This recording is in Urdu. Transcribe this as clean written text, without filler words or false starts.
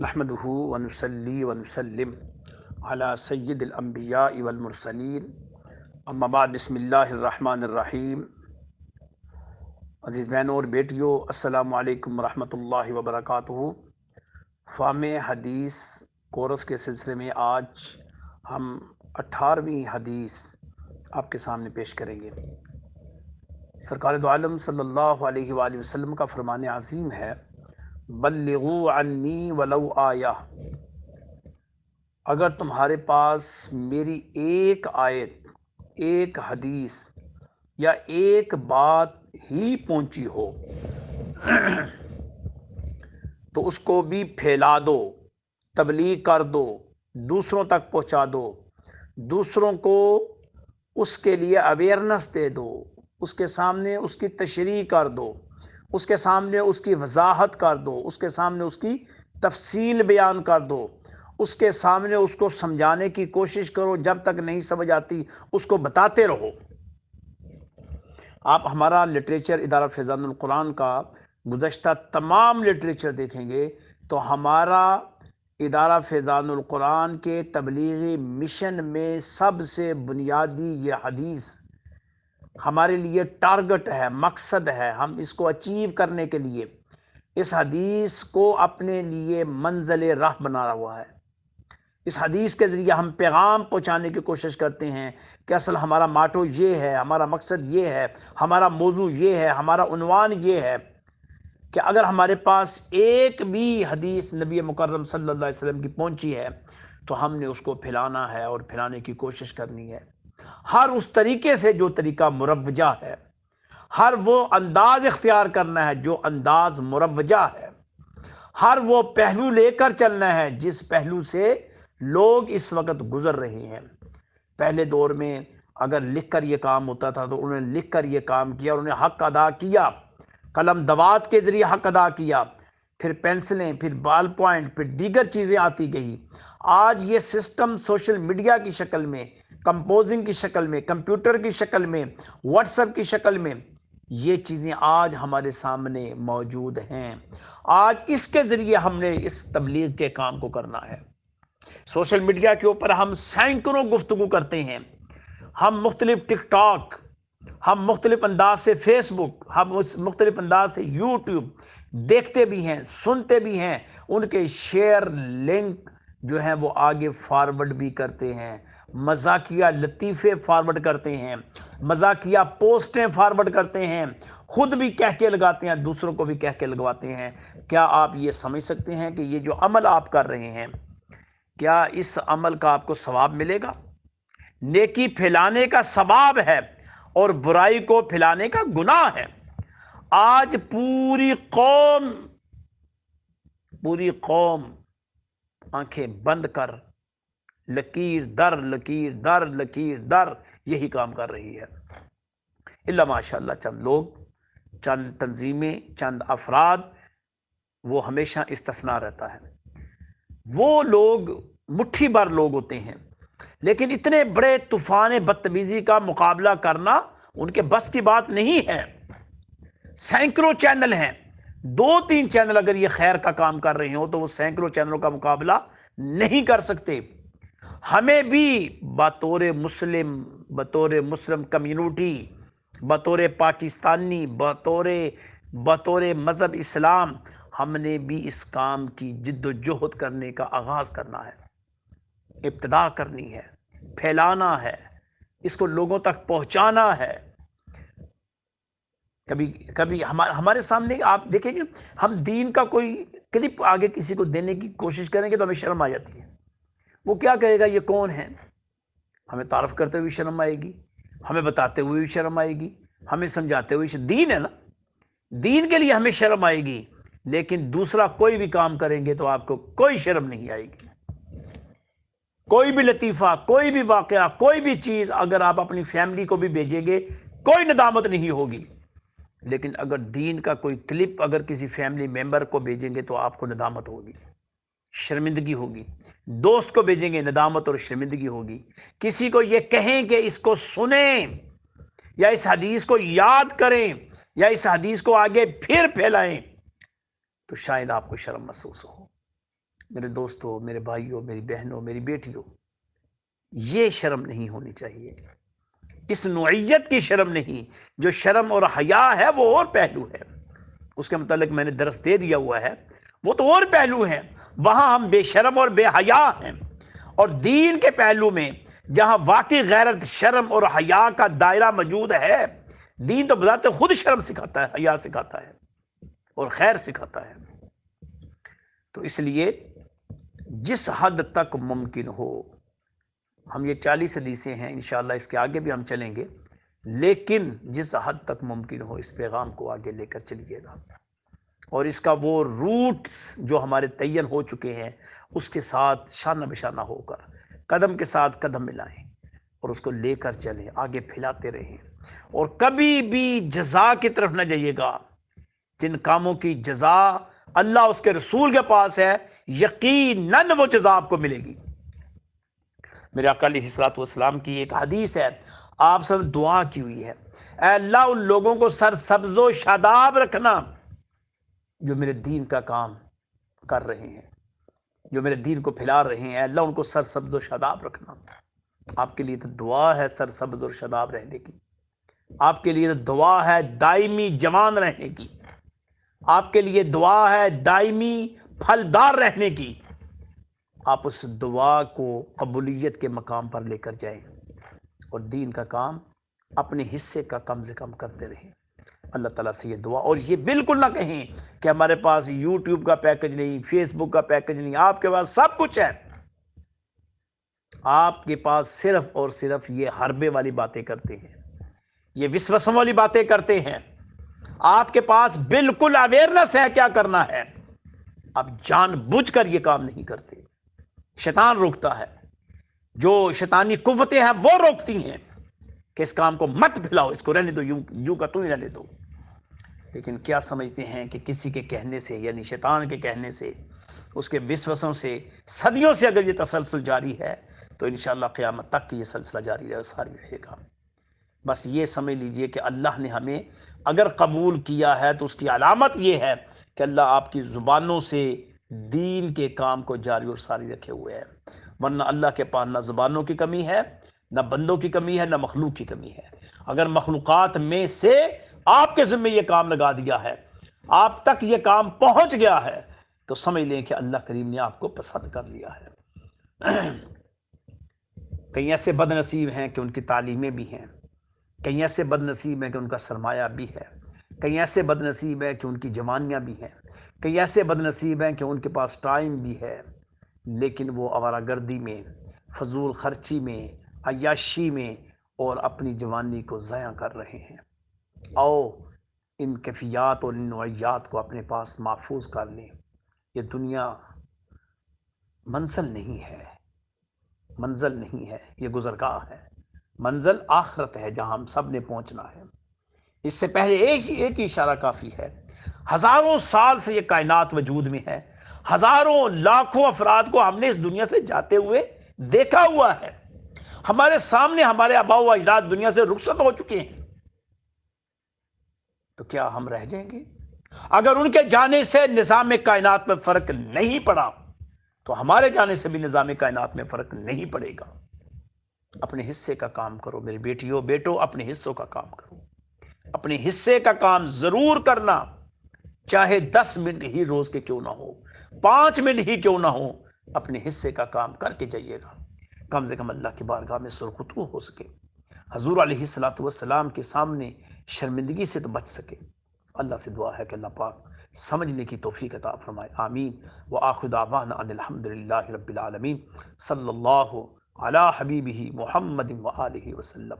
نحمدہ ونصلی ونسلم علی سید الانبیاء والمرسلین اما بعد بسم اللہ الرحمن الرحیم۔ عزیز بہنوں اور بیٹیوں، السلام علیکم ورحمۃ اللہ وبرکاتہ۔ فہم حدیث کورس کے سلسلے میں آج ہم 18ویں حدیث آپ کے سامنے پیش کریں گے۔ سرکار دو عالم صلی اللہ علیہ وآلہ وسلم کا فرمان عظیم ہے، بلغوا عنی ولو آیہ، اگر تمہارے پاس میری ایک آیت، ایک حدیث یا ایک بات ہی پہنچی ہو تو اس کو بھی پھیلا دو، تبلیغ کر دو، دوسروں تک پہنچا دو، دوسروں کو اس کے لیے اویئرنس دے دو، اس کے سامنے اس کی تشریح کر دو، اس کے سامنے اس کی وضاحت کر دو، اس کے سامنے اس کی تفصیل بیان کر دو، اس کے سامنے اس کو سمجھانے کی کوشش کرو، جب تک نہیں سمجھ آتی اس کو بتاتے رہو۔ آپ ہمارا لٹریچر ادارہ فیضان القرآن کا گزشتہ تمام لٹریچر دیکھیں گے تو ہمارا ادارہ فیضان القرآن کے تبلیغی مشن میں سب سے بنیادی یہ حدیث ہمارے لیے ٹارگٹ ہے، مقصد ہے۔ ہم اس کو اچیو کرنے کے لیے اس حدیث کو اپنے لیے منزل راہ بنا ہوا ہے۔ اس حدیث کے ذریعے ہم پیغام پہنچانے کی کوشش کرتے ہیں کہ اصل ہمارا ماٹو یہ ہے، ہمارا مقصد یہ ہے، ہمارا موضوع یہ ہے، ہمارا عنوان یہ ہے کہ اگر ہمارے پاس ایک بھی حدیث نبی مکرم صلی اللہ علیہ وسلم کی پہنچی ہے تو ہم نے اس کو پھیلانا ہے اور پھیلانے کی کوشش کرنی ہے، ہر اس طریقے سے جو طریقہ مروجہ ہے، ہر وہ انداز اختیار کرنا ہے جو انداز مروجہ ہے، ہر وہ پہلو لے کر چلنا ہے جس پہلو سے لوگ اس وقت گزر رہے ہیں۔ پہلے دور میں اگر لکھ کر یہ کام ہوتا تھا تو انہوں نے لکھ کر یہ کام کیا، انہوں نے حق ادا کیا، قلم دوات کے ذریعے حق ادا کیا، پھر پینسلیں، پھر بال پوائنٹ، پھر دیگر چیزیں آتی گئی۔ آج یہ سسٹم سوشل میڈیا کی شکل میں، کمپوزنگ کی شکل میں، کمپیوٹر کی شکل میں، واٹس ایپ کی شکل میں، یہ چیزیں آج ہمارے سامنے موجود ہیں۔ آج اس کے ذریعے ہم نے اس تبلیغ کے کام کو کرنا ہے۔ سوشل میڈیا کے اوپر ہم سینکڑوں گفتگو کرتے ہیں، ہم مختلف ٹک ٹاک، ہم مختلف انداز سے فیس بک، ہم مختلف انداز سے یوٹیوب دیکھتے بھی ہیں، سنتے بھی ہیں، ان کے شیئر لنک جو ہیں وہ آگے فارورڈ بھی کرتے ہیں، مزاحیہ لطیفے فارورڈ کرتے ہیں، مزاحیہ پوسٹیں فارورڈ کرتے ہیں، خود بھی کہہ کے لگاتے ہیں، دوسروں کو بھی کہہ کے لگواتے ہیں۔ کیا آپ یہ سمجھ سکتے ہیں کہ یہ جو عمل آپ کر رہے ہیں، کیا اس عمل کا آپ کو ثواب ملے گا؟ نیکی پھیلانے کا ثواب ہے اور برائی کو پھیلانے کا گناہ ہے۔ آج پوری قوم آنکھیں بند کر لکیر در لکیر در لکیر در یہی کام کر رہی ہے، الا ماشاءاللہ چند لوگ، چند تنظیمیں، چند افراد، وہ ہمیشہ استثناء رہتا ہے۔ وہ لوگ مٹھی بھر لوگ ہوتے ہیں، لیکن اتنے بڑے طوفان بدتمیزی کا مقابلہ کرنا ان کے بس کی بات نہیں ہے۔ سینکڑوں چینل ہیں، 2-3 چینل اگر یہ خیر کا کام کر رہے ہوں تو وہ سینکڑوں چینلوں کا مقابلہ نہیں کر سکتے۔ ہمیں بھی بطور مسلم کمیونٹی، بطور پاکستانی، بطور مذہب اسلام، ہم نے بھی اس کام کی جد و جہد کرنے کا آغاز کرنا ہے، ابتدا کرنی ہے، پھیلانا ہے، اس کو لوگوں تک پہنچانا ہے۔ کبھی ہمارے سامنے آپ دیکھیں گے، ہم دین کا کوئی کلپ آگے کسی کو دینے کی کوشش کریں گے تو ہمیں شرم آ جاتی ہے۔ وہ کیا کہے گا، یہ کون ہے؟ ہمیں تعارف کرتے ہوئے شرم آئے گی، ہمیں بتاتے ہوئے بھی شرم آئے گی، ہمیں سمجھاتے ہوئے دین ہے نا، دین کے لیے ہمیں شرم آئے گی، لیکن دوسرا کوئی بھی کام کریں گے تو آپ کو کوئی شرم نہیں آئے گی۔ کوئی بھی لطیفہ، کوئی بھی واقعہ، کوئی بھی چیز اگر آپ اپنی فیملی کو بھی بھیجیں گے کوئی ندامت نہیں ہوگی، لیکن اگر دین کا کوئی کلپ اگر کسی فیملی ممبر کو بھیجیں گے تو آپ کو ندامت ہوگی، شرمندگی ہوگی۔ دوست کو بھیجیں گے، ندامت اور شرمندگی ہوگی۔ کسی کو یہ کہیں کہ اس کو سنیں یا اس حدیث کو یاد کریں یا اس حدیث کو آگے پھر پھیلائیں تو شاید آپ کو شرم محسوس ہو، میرے دوستوں، میرے بھائیوں، میری بہنوں، میری بیٹیوں، یہ شرم نہیں ہونی چاہیے، اس نوعیت کی شرم نہیں۔ جو شرم اور حیا ہے وہ اور پہلو ہے، اس کے متعلق میں نے درس دے دیا ہوا ہے، وہ تو اور پہلو ہیں، وہاں ہم بے شرم اور بے حیا ہیں۔ اور دین کے پہلو میں جہاں واقعی غیرت، شرم اور حیا کا دائرہ موجود ہے، دین تو بذات خود شرم سکھاتا ہے، حیا سکھاتا ہے اور خیر سکھاتا ہے۔ تو اس لیے جس حد تک ممکن ہو، ہم یہ 40 حدیثیں ہیں، انشاءاللہ اس کے آگے بھی ہم چلیں گے، لیکن جس حد تک ممکن ہو اس پیغام کو آگے لے کر چلیے گا، اور اس کا وہ روٹس جو ہمارے تعین ہو چکے ہیں اس کے ساتھ شانہ بشانہ ہو کر قدم کے ساتھ قدم ملائیں اور اس کو لے کر چلیں، آگے پھیلاتے رہیں، اور کبھی بھی جزا کی طرف نہ جائیے گا۔ جن کاموں کی جزا اللہ اس کے رسول کے پاس ہے، یقیناً وہ جزا آپ کو ملے گی۔ میرے آقا علیہ الصلوۃ والسلام کی ایک حدیث ہے، آپ سب دعا کی ہوئی ہے، اے اللہ ان لوگوں کو سرسبز و شاداب رکھنا جو میرے دین کا کام کر رہے ہیں، جو میرے دین کو پھیلا رہے ہیں، اے اللہ ان کو سرسبز و شاداب رکھنا۔ آپ کے لیے تو دعا ہے سرسبز اور شاداب رہنے کی، آپ کے لیے تو دعا ہے دائمی جوان رہنے کی، آپ کے لیے دعا ہے دائمی پھلدار رہنے کی۔ آپ اس دعا کو قبولیت کے مقام پر لے کر جائیں اور دین کا کام اپنے حصے کا کم سے کم کرتے رہیں۔ اللہ تعالیٰ سے یہ دعا، اور یہ بالکل نہ کہیں کہ ہمارے پاس یوٹیوب کا پیکج نہیں، فیس بک کا پیکج نہیں، آپ کے پاس سب کچھ ہے، آپ کے پاس صرف اور صرف یہ حربے والی باتیں کرتے ہیں، یہ وسوسوں والی باتیں کرتے ہیں۔ آپ کے پاس بالکل اویئرنس ہے کیا کرنا ہے، آپ جان بوجھ کر یہ کام نہیں کرتے، شیطان روکتا ہے، جو شیطانی قوتیں ہیں وہ روکتی ہیں کہ اس کام کو مت پھیلاؤ، اس کو رہنے دو، یوں کا تو ہی رہنے دو۔ لیکن کیا سمجھتے ہیں کہ کسی کے کہنے سے، یعنی شیطان کے کہنے سے، اس کے وسوسوں سے، صدیوں سے اگر یہ تسلسل جاری ہے تو انشاءاللہ قیامت تک یہ سلسلہ جاری رہے گا۔ بس یہ سمجھ لیجئے کہ اللہ نے ہمیں اگر قبول کیا ہے تو اس کی علامت یہ ہے کہ اللہ آپ کی زبانوں سے دین کے کام کو جاری اور ساری رکھے ہوئے ہے، ورنہ اللہ کے پاس نہ زبانوں کی کمی ہے، نہ بندوں کی کمی ہے، نہ مخلوق کی کمی ہے۔ اگر مخلوقات میں سے آپ کے ذمہ یہ کام لگا دیا ہے، آپ تک یہ کام پہنچ گیا ہے، تو سمجھ لیں کہ اللہ کریم نے آپ کو پسند کر لیا ہے۔ کئی ایسے بد نصیب ہیں کہ ان کی تعلیمیں بھی ہیں، کئی ایسے بد نصیب ہیں کہ ان کا سرمایہ بھی ہے، کئی ایسے بد نصیب ہیں کہ ان کی جوانیاں بھی ہیں، کئی ایسے بد نصیب ہیں کہ ان کے پاس ٹائم بھی ہے، لیکن وہ آوارہ گردی میں، فضول خرچی میں، عیاشی میں اور اپنی جوانی کو ضائع کر رہے ہیں۔ آؤ ان کیفیات اور ان نوعیات کو اپنے پاس محفوظ کر لیں۔ یہ دنیا منزل نہیں ہے، منزل نہیں ہے، یہ گزرگاہ ہے۔ منزل آخرت ہے جہاں ہم سب نے پہنچنا ہے۔ اس سے پہلے ایک ہی اشارہ کافی ہے، ہزاروں سال سے یہ کائنات وجود میں ہے، ہزاروں لاکھوں افراد کو ہم نے اس دنیا سے جاتے ہوئے دیکھا ہوا ہے، ہمارے سامنے ہمارے آباء و اجداد دنیا سے رخصت ہو چکے ہیں، تو کیا ہم رہ جائیں گے؟ اگر ان کے جانے سے نظام کائنات میں فرق نہیں پڑا تو ہمارے جانے سے بھی نظام کائنات میں فرق نہیں پڑے گا۔ اپنے حصے کا کام کرو میری بیٹیوں، بیٹو، اپنے حصوں کا کام کرو، اپنے حصے کا کام ضرور کرنا، چاہے 10 منٹ ہی روز کے کیوں نہ ہو، 5 منٹ ہی کیوں نہ ہو، اپنے حصے کا کام کر کے جائیے گا، کم سے کم اللہ کی بارگاہ میں سرخطو ہو سکے، حضور علیہ الصلوۃ والسلام کے سامنے شرمندگی سے تو بچ سکے۔ اللہ سے دعا ہے کہ اللہ پاک سمجھنے کی توفیق عطا فرمائے، آمین۔ وآخر دعوانا ان الحمدللہ رب العالمین، صلی اللہ علی حبیبہ محمد وآلہ وسلم۔